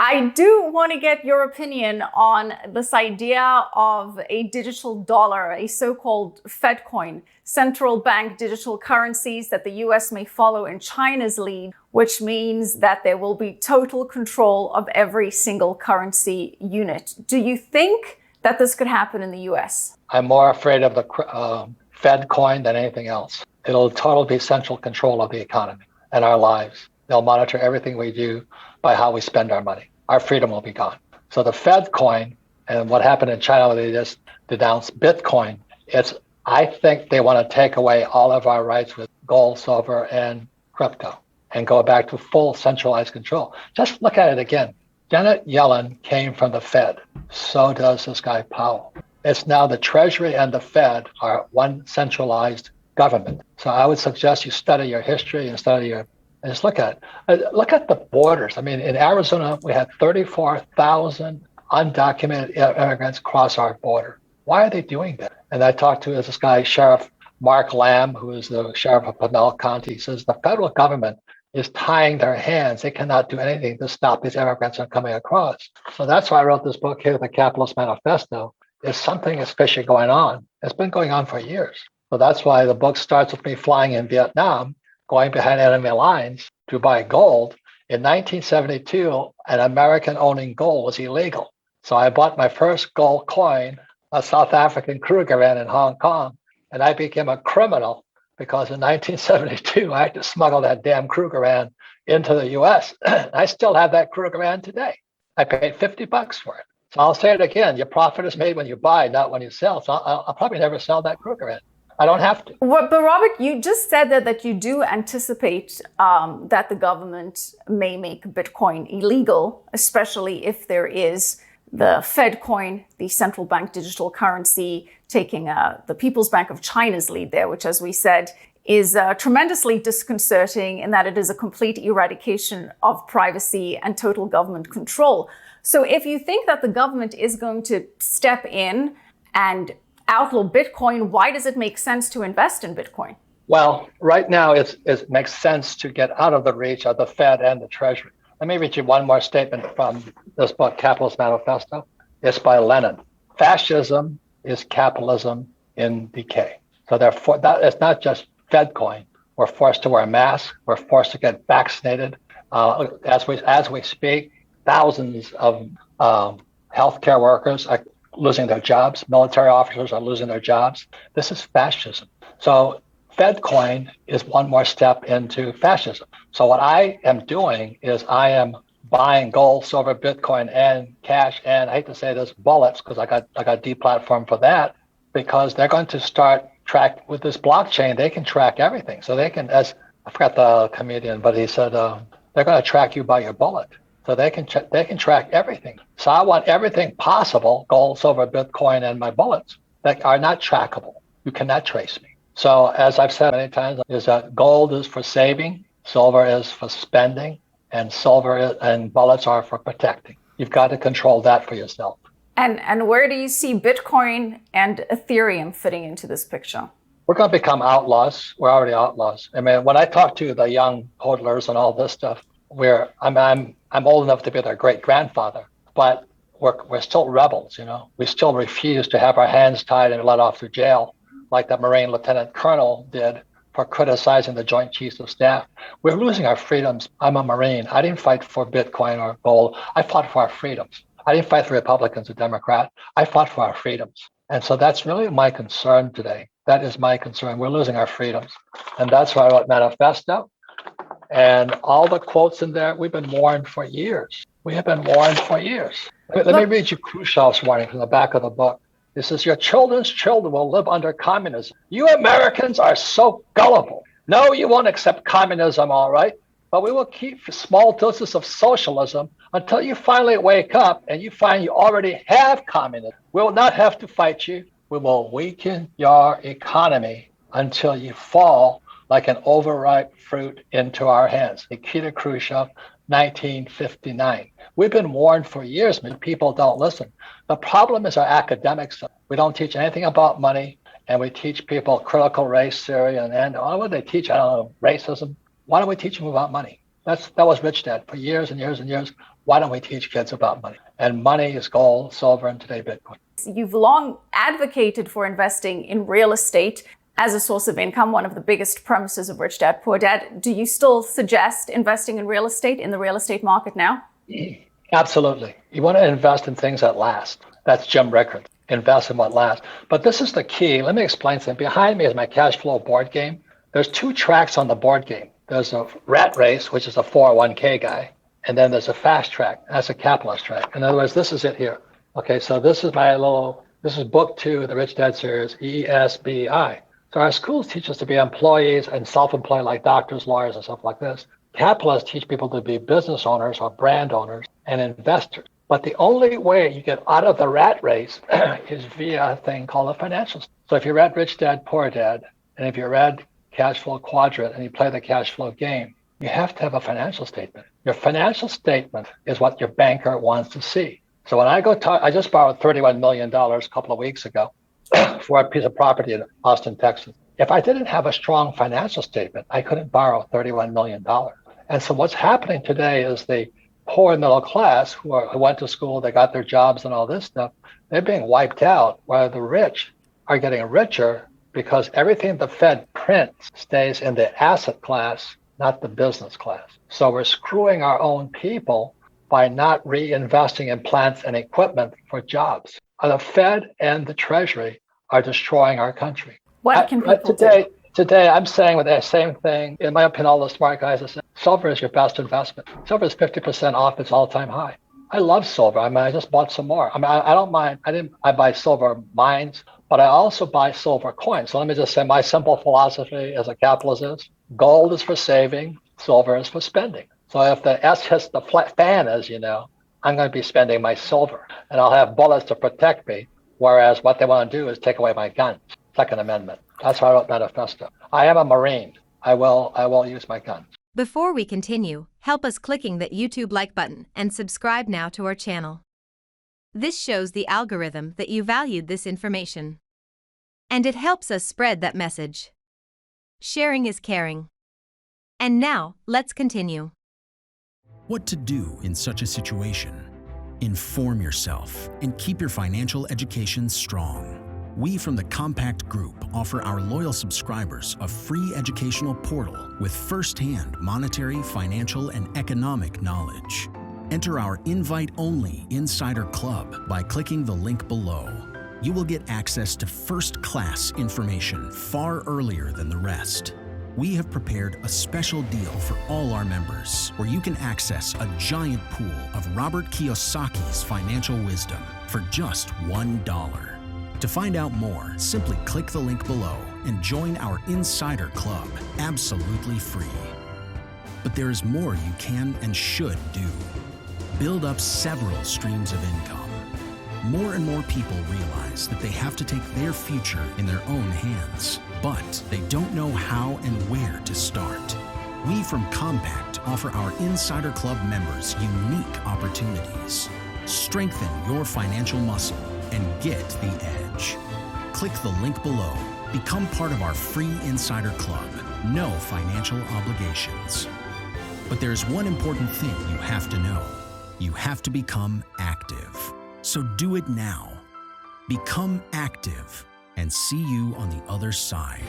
I do want to get your opinion on this idea of a digital dollar, a so-called Fed coin, central bank digital currencies that the US may follow in China's lead, which means that there will be total control of every single currency unit. Do you think that this could happen in the US? I'm more afraid of the Fed coin than anything else. It'll totally be central control of the economy and our lives. They'll monitor everything we do by how we spend our money. Our freedom will be gone. So the Fed coin and what happened in China when they just denounced Bitcoin, I think they want to take away all of our rights with gold, silver, and crypto and go back to full centralized control. Just look at it again. Janet Yellen came from the Fed. So does this guy Powell. It's now the Treasury and the Fed are one centralized government. So I would suggest you study your history and and just look at it. Look at the borders. I mean, in Arizona, we had 34,000 undocumented immigrants cross our border. Why are they doing that? And I talked to this guy, Sheriff Mark Lamb, who is the sheriff of Pinal County. He says the federal government is tying their hands. They cannot do anything to stop these immigrants from coming across. So that's why I wrote this book here, The Capitalist Manifesto. There's something fishy going on. It's been going on for years. So that's why the book starts with me flying in Vietnam, going behind enemy lines to buy gold. In 1972, an American owning gold was illegal. So I bought my first gold coin, a South African Krugerrand in Hong Kong, and I became a criminal because in 1972, I had to smuggle that damn Krugerrand into the US. I still have that Krugerrand today. I paid $50 for it. So I'll say it again, your profit is made when you buy, not when you sell. So I'll probably never sell that Krugerrand. I don't have to. Well, but Robert, you just said that you do anticipate that the government may make Bitcoin illegal, especially if there is the Fed coin, the central bank digital currency, taking the People's Bank of China's lead there, which, as we said, is tremendously disconcerting in that it is a complete eradication of privacy and total government control. So if you think that the government is going to step in and outlaw Bitcoin, why does it make sense to invest in Bitcoin? Well, right now it makes sense to get out of the reach of the Fed and the Treasury. Let me read you one more statement from this book, Capitalist Manifesto. It's by Lenin. Fascism is capitalism in decay. So therefore, it's not just Fed coin. We're forced to wear masks. We're forced to get vaccinated. As we speak, thousands of healthcare workers are losing their jobs. Military officers are losing their jobs. This is fascism. So Fed coin is one more step into fascism. So what I am doing is I am buying gold, silver, Bitcoin, and cash, and I hate to say this, bullets, because I got deplatformed for that, because they're going to start track with this blockchain. They can track everything. So they can, as I forgot the comedian, but he said they're going to track you by your bullet. So they can track everything. So I want everything possible, gold, silver, Bitcoin, and my bullets, that are not trackable. You cannot trace me. So as I've said many times, is that gold is for saving, silver is for spending, and and bullets are for protecting. You've got to control that for yourself. And where do you see Bitcoin and Ethereum fitting into this picture? We're going to become outlaws. We're already outlaws. I mean, when I talk to the young hodlers and all this stuff, I'm old enough to be their great grandfather, but we're still rebels. We still refuse to have our hands tied and let off to jail, like the Marine Lieutenant Colonel did for criticizing the Joint Chiefs of Staff. We're losing our freedoms. I'm a Marine. I didn't fight for Bitcoin or gold. I fought for our freedoms. I didn't fight for Republicans or Democrats. I fought for our freedoms. And so that's really my concern today. That is my concern. We're losing our freedoms. And that's why I wrote Manifesto. And all the quotes in there, we've been warned for years. We have been warned for years. Let me read you Khrushchev's warning from the back of the book. It says, your children's children will live under communism. You Americans are so gullible. No, you won't accept communism, all right, but we will keep small doses of socialism until you finally wake up and you find you already have communism. We will not have to fight you. We will weaken your economy until you fall like an overripe fruit into our hands. Nikita Khrushchev, 1959. We've been warned for years, but people don't listen. The problem is our academics. We don't teach anything about money, and we teach people critical race theory, and what would they teach? I don't know, racism. Why don't we teach them about money? That was Rich Dad for years and years and years. Why don't we teach kids about money? And money is gold, silver, and today Bitcoin. You've long advocated for investing in real estate as a source of income, one of the biggest premises of Rich Dad, Poor Dad. Do you still suggest investing in real estate, in the real estate market now? Absolutely. You want to invest in things that last. That's Jim Rickard. Invest in what lasts. But this is the key. Let me explain something. Behind me is my cash flow board game. There's 2 tracks on the board game. There's a rat race, which is a 401k guy. And then there's a fast track. That's a capitalist track. In other words, this is it here. Okay, so this is this is book 2 of the Rich Dad series, ESBI. So our schools teach us to be employees and self-employed like doctors, lawyers, and stuff like this. Capitalists teach people to be business owners or brand owners and investors. But the only way you get out of the rat race is via a thing called a financial. So if you read Rich Dad, Poor Dad, and if you read Cash Flow Quadrant and you play the cash flow game, you have to have a financial statement. Your financial statement is what your banker wants to see. So when I I just borrowed $31 million a couple of weeks ago for a piece of property in Austin, Texas. If I didn't have a strong financial statement, I couldn't borrow $31 million. And so what's happening today is the poor middle class who went to school, they got their jobs and all this stuff, they're being wiped out, while the rich are getting richer because everything the Fed prints stays in the asset class, not the business class. So we're screwing our own people by not reinvesting in plants and equipment for jobs. The Fed and the Treasury are destroying our country. What can people do? Today, I'm saying with the same thing. In my opinion, all the smart guys are saying silver is your best investment. Silver is 50% off its all-time high. I love silver. I just bought some more. I don't mind. I buy silver mines, but I also buy silver coins. So let me just say my simple philosophy as a capitalist is gold is for saving, silver is for spending. So if the S hits the fan, as you know, I'm going to be spending my silver and I'll have bullets to protect me. Whereas what they want to do is take away my guns. Second Amendment. That's why I wrote Manifesto. I am a Marine. I will use my guns. Before we continue, help us clicking that YouTube like button and subscribe now to our channel. This shows the algorithm that you valued this information. And it helps us spread that message. Sharing is caring. And now, let's continue. What to do in such a situation? Inform yourself and keep your financial education strong. We from the Compact Group offer our loyal subscribers a free educational portal with first-hand monetary, financial, and economic knowledge. Enter our invite-only Insider Club by clicking the link below. You will get access to first-class information far earlier than the rest. We have prepared a special deal for all our members where you can access a giant pool of Robert Kiyosaki's financial wisdom for just $1. To find out more, simply click the link below and join our Insider Club absolutely free. But there is more you can and should do. Build up several streams of income. More and more people realize that they have to take their future in their own hands, but they don't know how and where to start. We from Compact offer our Insider Club members unique opportunities. Strengthen your financial muscle and get the edge. Click the link below. Become part of our free Insider Club. No financial obligations. But there's one important thing you have to know. You have to become active. So do it now. Become active and see you on the other side.